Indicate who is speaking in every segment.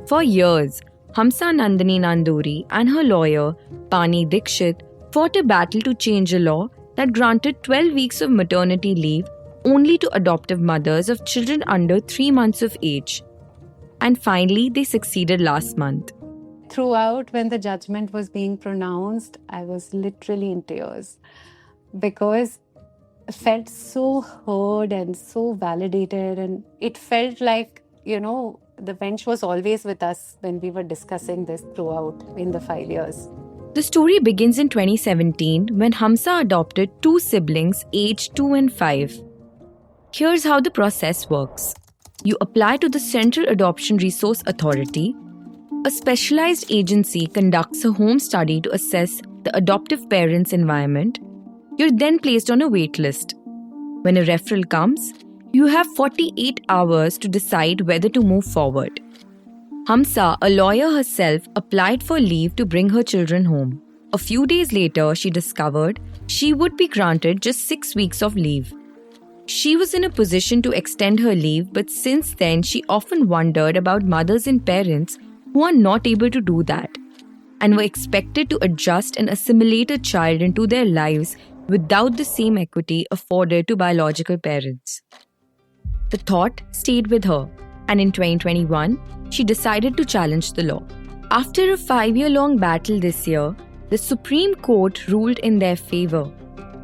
Speaker 1: For years, Hamsaanandini Nanduri and her lawyer, Bani Dikshit, fought a battle to change a law that granted 12 weeks of maternity leave only to adoptive mothers of children under 3 months of age. And finally, they succeeded last month.
Speaker 2: Throughout, when the judgment was being pronounced, I was literally in tears because I felt so heard and so validated. And it felt like, the bench was always with us when we were discussing this throughout in the 5 years.
Speaker 1: The story begins in 2017 when Hamsa adopted two siblings aged 2 and 5. Here's how the process works. You apply to the Central Adoption Resource Authority. A specialized agency conducts a home study to assess the adoptive parent's environment. You're then placed on a wait list. When a referral comes, you have 48 hours to decide whether to move forward. Hamsa, a lawyer herself, applied for leave to bring her children home. A few days later, she discovered she would be granted just 6 weeks of leave. She was in a position to extend her leave, but since then, she often wondered about mothers and parents who are not able to do that and were expected to adjust and assimilate a child into their lives without the same equity afforded to biological parents. The thought stayed with her, and in 2021, she decided to challenge the law. After a 5-year-long battle this year, the Supreme Court ruled in their favor,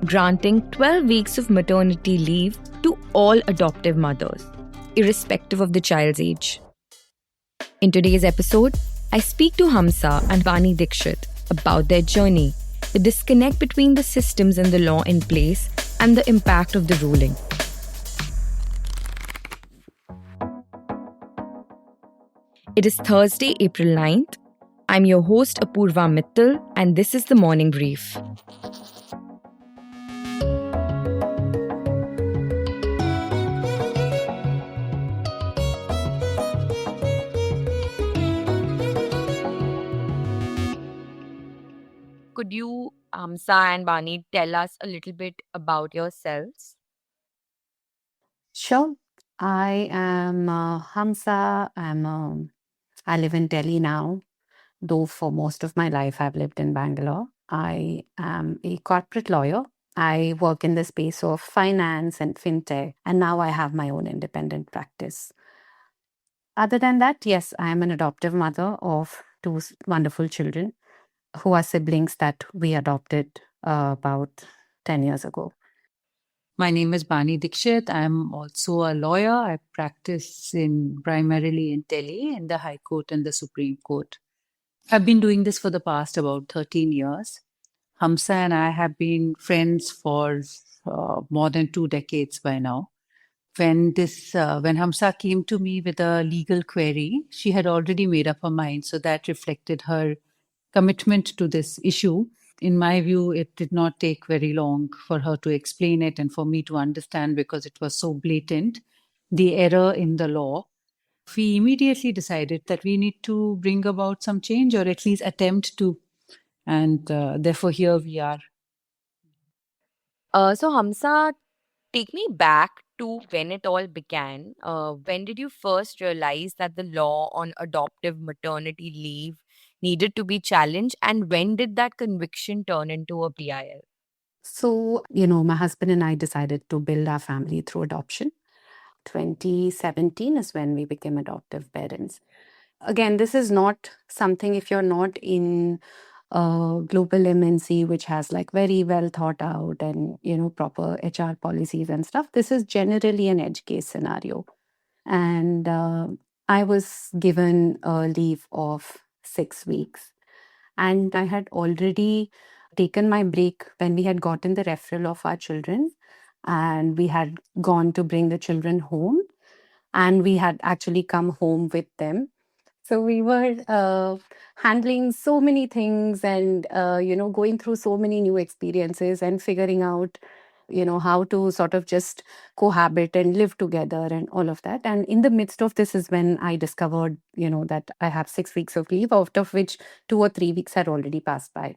Speaker 1: granting 12 weeks of maternity leave to all adoptive mothers, irrespective of the child's age. In today's episode, I speak to Hamsa and Bani Dikshit about their journey, the disconnect between the systems and the law in place, and the impact of the ruling. It is Thursday, April 9th. I'm your host, Apurva Mittal, and this is the Morning Brief. Could you, Hamsa and Bani, tell us a little bit about yourselves?
Speaker 2: Sure. I am Hamsa. I live in Delhi now, though for most of my life I've lived in Bangalore. I am a corporate lawyer. I work in the space of finance and fintech, and now I have my own independent practice. Other than that, yes, I am an adoptive mother of two wonderful children who are siblings that we adopted about 10 years ago.
Speaker 3: My name is Bani Dikshit. I'm also a lawyer. I practice primarily in Delhi in the High Court and the Supreme Court. I've been doing this for the past about 13 years. Hamsa and I have been friends for more than 2 decades by now. When Hamsa came to me with a legal query, she had already made up her mind, so that reflected her commitment to this issue. In my view, it did not take very long for her to explain it and for me to understand because it was so blatant, the error in the law. We immediately decided that we need to bring about some change or at least attempt to. And therefore, here we are.
Speaker 1: So, Hamsa, take me back to when it all began. When did you first realize that the law on adoptive maternity leave needed to be challenged, and when did that conviction turn into a PIL?
Speaker 2: So, my husband and I decided to build our family through adoption. 2017 is when we became adoptive parents. Again, this is not something, if you're not in a global MNC, which has like very well thought out and, proper HR policies and stuff, this is generally an edge case scenario. And I was given a leave of 6 weeks. And I had already taken my break when we had gotten the referral of our children, and we had gone to bring the children home, and we had actually come home with them. So we were handling so many things and, going through so many new experiences and figuring out, how to sort of just cohabit and live together and all of that. And in the midst of this is when I discovered, that I have 6 weeks of leave, out of which 2 or 3 weeks had already passed by.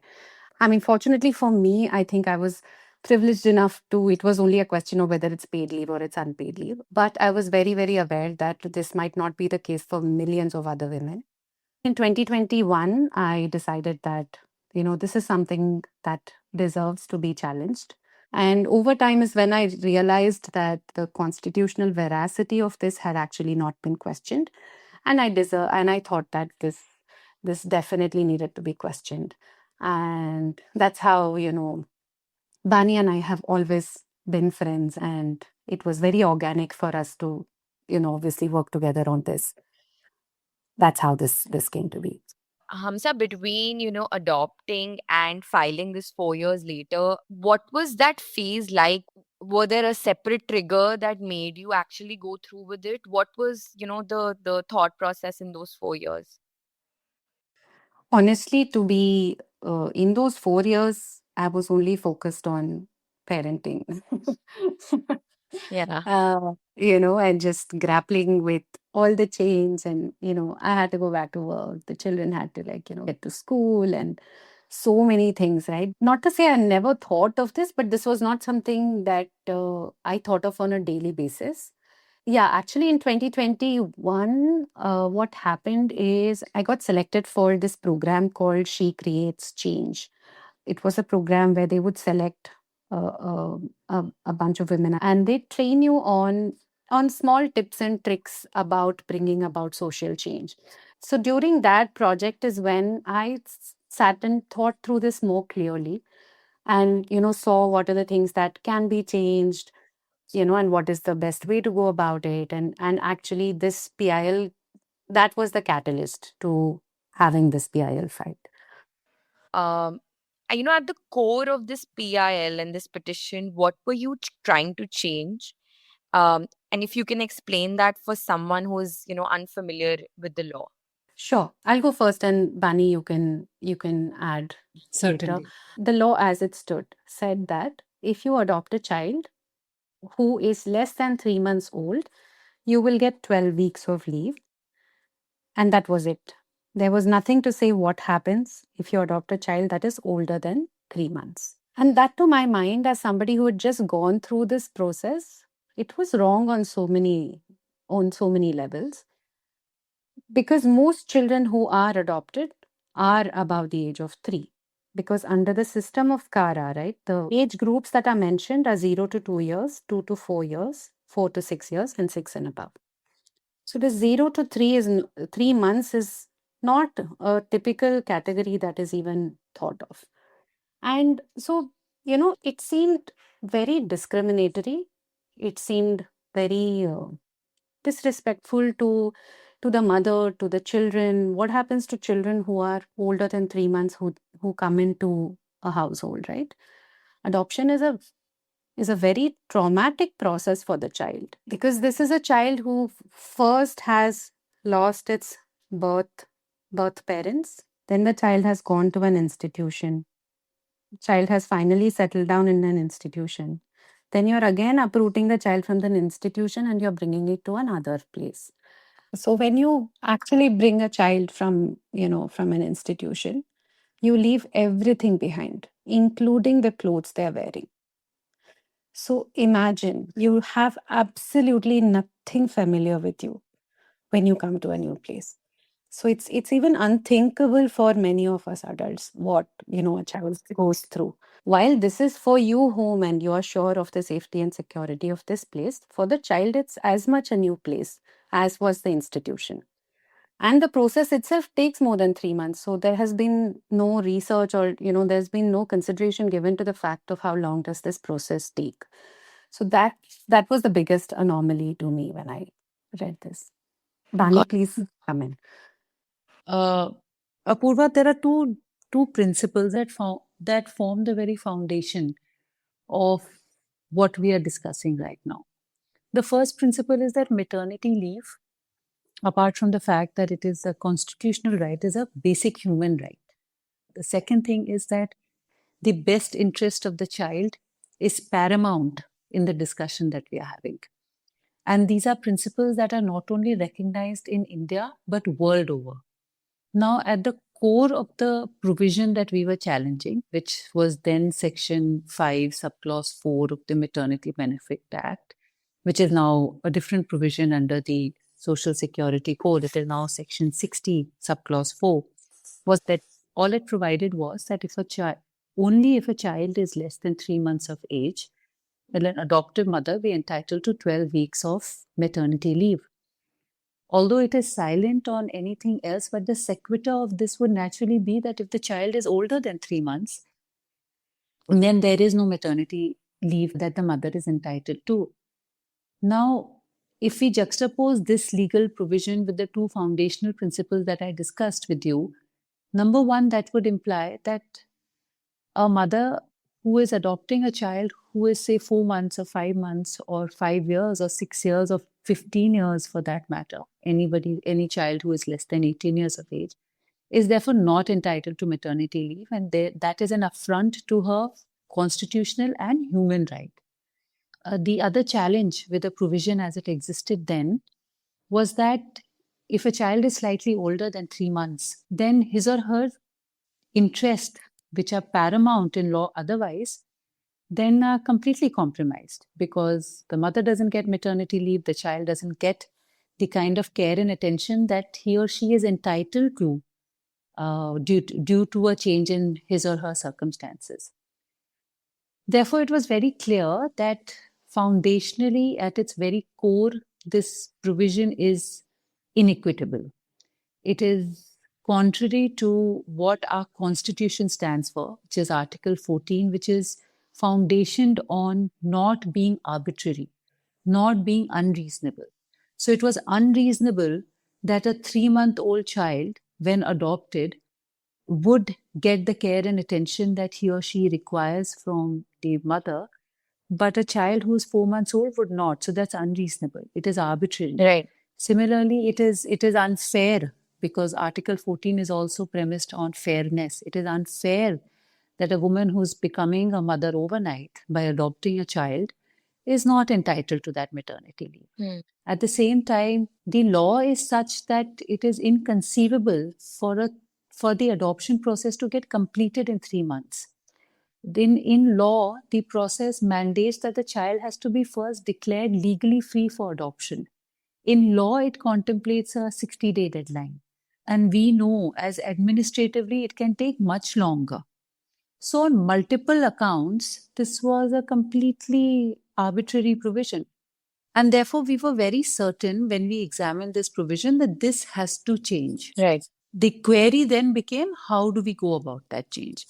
Speaker 2: I mean, fortunately for me, I think I was privileged enough it was only a question of whether it's paid leave or it's unpaid leave. But I was very, very aware that this might not be the case for millions of other women. In 2021, I decided that, this is something that deserves to be challenged. And over time is when I realized that the constitutional veracity of this had actually not been questioned. And I thought that this definitely needed to be questioned. And that's how, Bani and I have always been friends, and it was very organic for us to, obviously work together on this. That's how this came to be.
Speaker 1: Hamsa, between, adopting and filing this 4 years later, what was that phase like? Were there a separate trigger that made you actually go through with it? What was, the thought process in those 4 years?
Speaker 2: Honestly, to be in those 4 years, I was only focused on parenting.
Speaker 1: Yeah.
Speaker 2: And just grappling with all the change. And, I had to go back to work. The children had to, get to school and so many things, right? Not to say I never thought of this, but this was not something that I thought of on a daily basis. Yeah, actually, in 2021, what happened is I got selected for this program called She Creates Change. It was a program where they would select a bunch of women, and they train you on small tips and tricks about bringing about social change. So during that project is when I sat and thought through this more clearly, and saw what are the things that can be changed, and what is the best way to go about it. And actually this PIL, that was the catalyst to having this PIL fight.
Speaker 1: Um, at the core of this PIL and this petition, what were you trying to change? And if you can explain that for someone who is, unfamiliar with the law.
Speaker 2: Sure, I'll go first, and Bani, you can add later.
Speaker 3: Certainly.
Speaker 2: The law as it stood said that if you adopt a child who is less than 3 months old, you will get 12 weeks of leave. And that was it. There was nothing to say what happens if you adopt a child that is older than 3 months. And that, to my mind, as somebody who had just gone through this process, it was wrong on so many levels. Because most children who are adopted are above the age of 3. Because under the system of Kara, right, the age groups that are mentioned are 0 to 2 years, 2 to 4 years, 4 to 6 years, and 6 and above. So the 0 to 3 is 3 months is not a typical category that is even thought of. And so, it seemed very discriminatory. It seemed very disrespectful to the mother, to the children. What happens to children who are older than 3 months who come into a household, right? Adoption is a very traumatic process for the child, because this is a child who first has lost its birth parents. Then the child has gone to an institution. Child has finally settled down in an institution. Then you're again uprooting the child from the institution and you're bringing it to another place. So when you actually bring a child from an institution, you leave everything behind, including the clothes they're wearing. So imagine you have absolutely nothing familiar with you when you come to a new place. So it's even unthinkable for many of us adults what a child goes through. While this is for you home and you are sure of the safety and security of this place, for the child it's as much a new place as was the institution. And the process itself takes more than 3 months. So there has been no research, or there's been no consideration given to the fact of how long does this process take. So that was the biggest anomaly to me when I read this. Bani, please come in.
Speaker 3: Apurva, there are two principles that form the very foundation of what we are discussing right now. The first principle is that maternity leave, apart from the fact that it is a constitutional right, is a basic human right. The second thing is that the best interest of the child is paramount in the discussion that we are having. And these are principles that are not only recognized in India, but world over. Now, at the core of the provision that we were challenging, which was then Section 5, Subclause 4 of the Maternity Benefit Act, which is now a different provision under the Social Security Code, it is now Section 60, subclause 4, was that all it provided was that only if a child is less than 3 months of age, will an adoptive mother be entitled to 12 weeks of maternity leave. Although it is silent on anything else, but the sequitur of this would naturally be that if the child is older than 3 months, then there is no maternity leave that the mother is entitled to. Now, if we juxtapose this legal provision with the two foundational principles that I discussed with you, number one, that would imply that a mother who is adopting a child who is, say, 4 months or 5 months or 5 years or 6 years or 15 years for that matter, any child who is less than 18 years of age, is therefore not entitled to maternity leave. And that is an affront to her constitutional and human right. The other challenge with the provision as it existed then was that if a child is slightly older than 3 months, then his or her interests, which are paramount in law otherwise, then are completely compromised because the mother doesn't get maternity leave, the child doesn't get the kind of care and attention that he or she is entitled to due to a change in his or her circumstances. Therefore, it was very clear that foundationally, at its very core, this provision is inequitable. It is contrary to what our Constitution stands for, which is Article 14, which is foundationed on not being arbitrary, not being unreasonable. So it was unreasonable that a 3-month-old child, when adopted, would get the care and attention that he or she requires from the mother, but a child who's 4 months old would not. So that's unreasonable. It is arbitrary.
Speaker 1: Right.
Speaker 3: Similarly, it is unfair because Article 14 is also premised on fairness. It is unfair that a woman who's becoming a mother overnight by adopting a child is not entitled to that maternity leave. At the same time, the law is such that it is inconceivable for the adoption process to get completed in 3 months. Then in law, the process mandates that the child has to be first declared legally free for adoption. In law, it contemplates a 60-day deadline. And we know as administratively, it can take much longer. So on multiple accounts, this was a completely arbitrary provision. And therefore, we were very certain when we examined this provision that this has to change.
Speaker 1: Right.
Speaker 3: The query then became, how do we go about that change?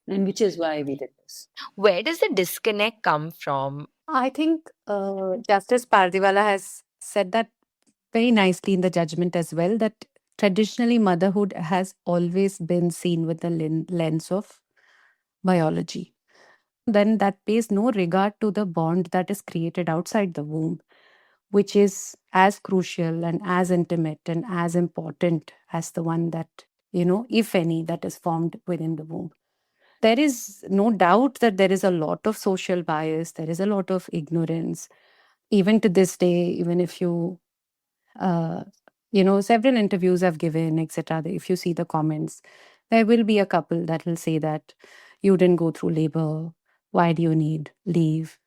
Speaker 3: And which is why we did this.
Speaker 1: Where does the disconnect come from?
Speaker 2: I think Justice Pardiwala has said that very nicely in the judgment as well, that traditionally motherhood has always been seen with the lens of biology. Then that pays no regard to the bond that is created outside the womb, which is as crucial and as intimate and as important as the one that, if any, that is formed within the womb. There is no doubt that there is a lot of social bias, there is a lot of ignorance. Even to this day, even if you, several interviews I've given, etc., if you see the comments, there will be a couple that will say that you didn't go through labor, why do you need leave?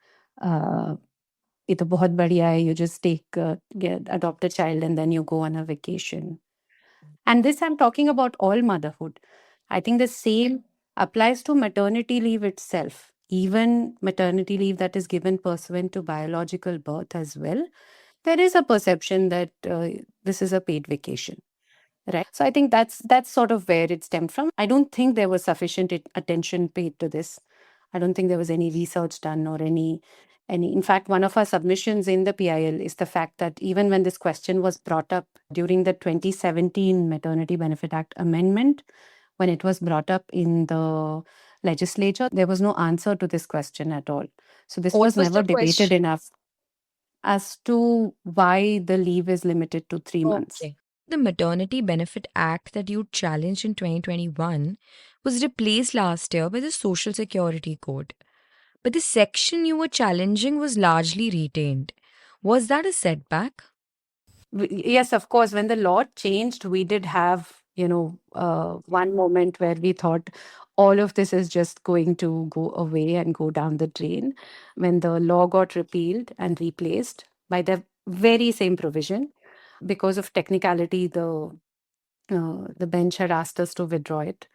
Speaker 2: ये तो बहुत बढ़िया है, you just adopt a child and then you go on a vacation. And this I'm talking about all motherhood. I think the same applies to maternity leave itself. Even maternity leave that is given pursuant to biological birth as well. There is a perception that this is a paid vacation. Right. So I think that's sort of where it stemmed from. I don't think there was sufficient attention paid to this. I don't think there was any research done or any. In fact, one of our submissions in the PIL is the fact that even when this question was brought up during the 2017 Maternity Benefit Act amendment, when it was brought up in the legislature, there was no answer to this question at all. So this was never debated enough as to why the leave is limited to 3 months.
Speaker 1: Okay. The Maternity Benefit Act that you challenged in 2021 was replaced last year by the Social Security Code. But the section you were challenging was largely retained. Was that a setback?
Speaker 2: Yes, of course. When the law changed, we did have, one moment where we thought all of this is just going to go away and go down the drain. When the law got repealed and replaced by the very same provision, Because of technicality, the bench had asked us to withdraw it.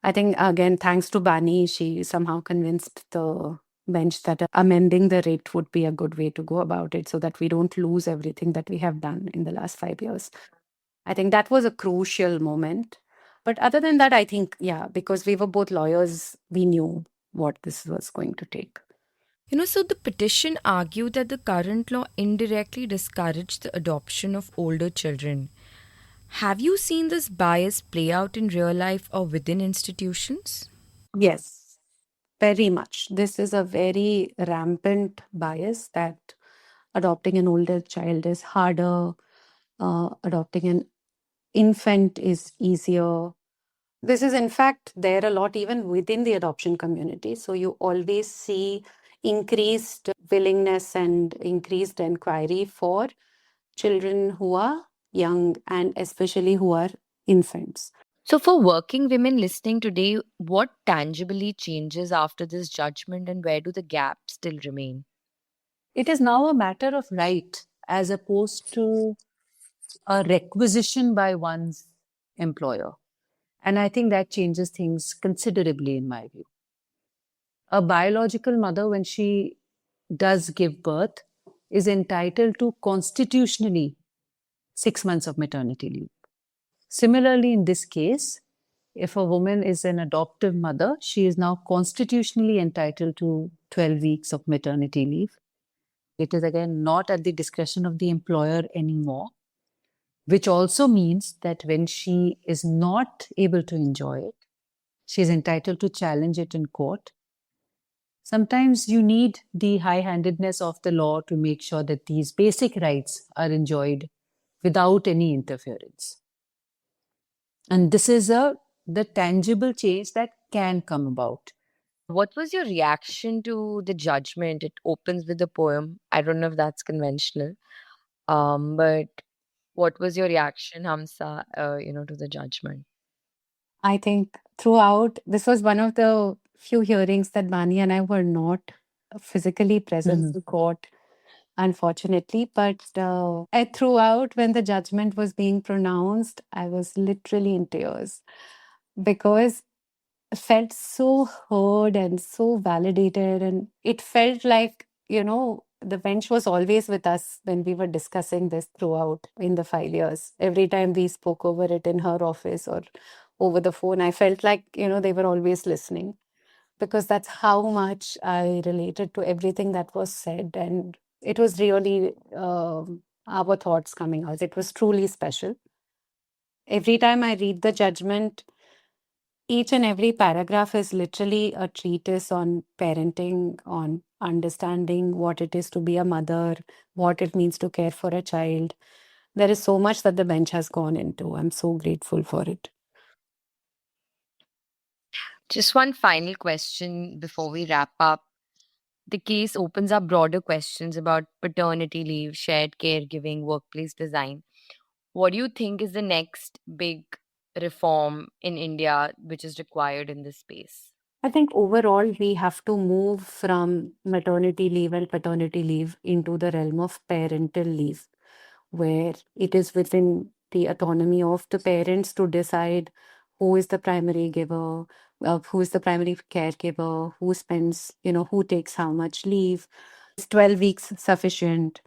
Speaker 2: I think, again, thanks to Bani, she somehow convinced the bench that amending the rate would be a good way to go about it so that we don't lose everything that we have done in the last 5 years. I think that was a crucial moment. But other than that, I think, yeah, because we were both lawyers, we knew what this was going to take.
Speaker 1: So the petition argued that the current law indirectly discouraged the adoption of older children. Have you seen this bias play out in real life or within institutions?
Speaker 2: Yes, very much. This is a very rampant bias that adopting an older child is harder, adopting an infant is easier. This is, in fact, there a lot even within the adoption community. So you always see increased willingness and increased inquiry for children who are young and especially who are infants.
Speaker 1: So, for working women listening today, what tangibly changes after this judgment and where do the gaps still remain?
Speaker 3: It is now a matter of right as opposed to a requisition by one's employer. And I think that changes things considerably, in my view. A biological mother, when she does give birth, is entitled to constitutionally 6 months of maternity leave. Similarly, in this case, if a woman is an adoptive mother, she is now constitutionally entitled to 12 weeks of maternity leave. It is again not at the discretion of the employer anymore, which also means that when she is not able to enjoy it, she is entitled to challenge it in court. Sometimes you need the high handedness of the law to make sure that these basic rights are enjoyed without any interference. And this is the tangible change that can come about.
Speaker 1: What was your reaction to the judgment? It opens with a poem. I don't know if that's conventional. But what was your reaction, Hamsa, to the judgment?
Speaker 2: I think throughout, this was one of the few hearings that Bani and I were not physically present in court, unfortunately. But throughout, when the judgment was being pronounced, I was literally in tears because I felt so heard and so validated. And it felt like, the bench was always with us when we were discussing this throughout in the 5 years. Every time we spoke over it in her office or over the phone, I felt like, they were always listening because that's how much I related to everything that was said. And it was really our thoughts coming out. It was truly special. Every time I read the judgment, each and every paragraph is literally a treatise on parenting, on understanding what it is to be a mother, what it means to care for a child. There is so much that the bench has gone into. I'm so grateful for it.
Speaker 1: Just one final question before we wrap up. The case opens up broader questions about paternity leave, shared caregiving, workplace design. What do you think is the next big reform in India which is required in this space?
Speaker 2: I think overall, we have to move from maternity leave and paternity leave into the realm of parental leave, where it is within the autonomy of the parents to decide who is the primary giver, who is the primary caregiver, who spends, who takes how much leave. Is 12 weeks sufficient?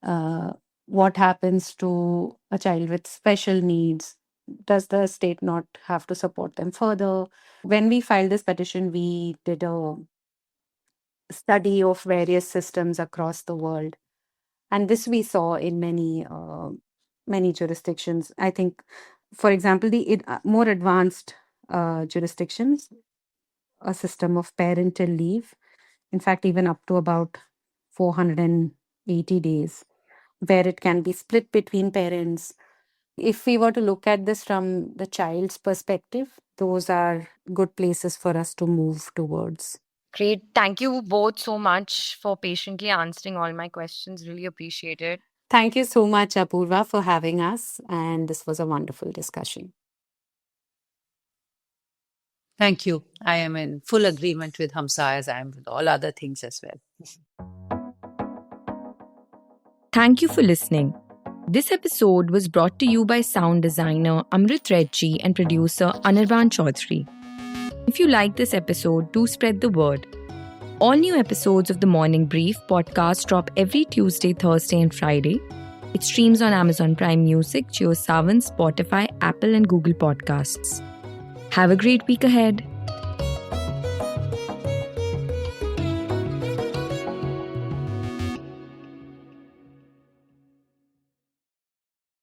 Speaker 2: Uh, what happens to a child with special needs? Does the state not have to support them further? When we filed this petition, we did a study of various systems across the world. And this we saw in many jurisdictions. I think, for example, the more advanced jurisdictions, a system of parental leave, in fact, even up to about 480 days, where it can be split between parents. If we were to look at this from the child's perspective, those are good places for us to move towards.
Speaker 1: Great. Thank you both so much for patiently answering all my questions. Really appreciate it.
Speaker 2: Thank you so much, Apurva, for having us. And this was a wonderful discussion.
Speaker 3: Thank you. I am in full agreement with Hamsa as I am with all other things as well.
Speaker 1: Thank you for listening. This episode was brought to you by sound designer Amrit Redji and producer Anirban Chaudhary. If you like this episode, do spread the word. All new episodes of The Morning Brief podcast drop every Tuesday, Thursday and Friday. It streams on Amazon Prime Music, JioSaavn, Spotify, Apple and Google Podcasts. Have a great week ahead.